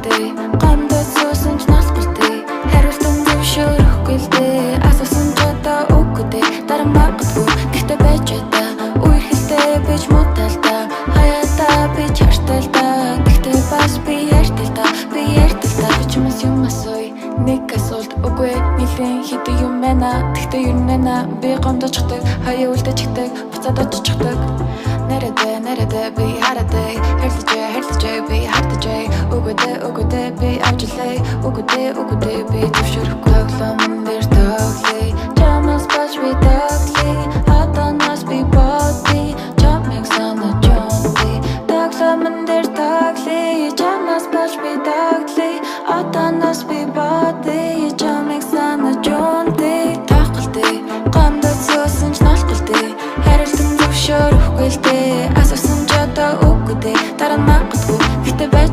дээ гамдад суусан ч насгалтай хариултан зөвшөөрөхгүй л дээ асуусан ч одоо үгүй дээ дараа магадгүй гэхдээ байж одоо үерхэлтэй бич муудалта хаяатаа би чартал та гэхдээ бас би ярьтал та би чимээс юм асууя нэг асуулт үгүй нилийн хитэ юм байна гэхдээ юу нэ би гомдочдаг хаяа үлдчихдэг буцаад оччихдаг Nerede би харадай хэрлэжээ би хардажээ үгүй дээ би авчлаа үгүй дээ би төвшөрөхгүй тоглоом дээр тоглоё чамаас баш би тоглоё хатанаас би боди чамыг санаж жонди тоглоом дээр тоглоё чамаас баш би тоглоё хатанаас би боди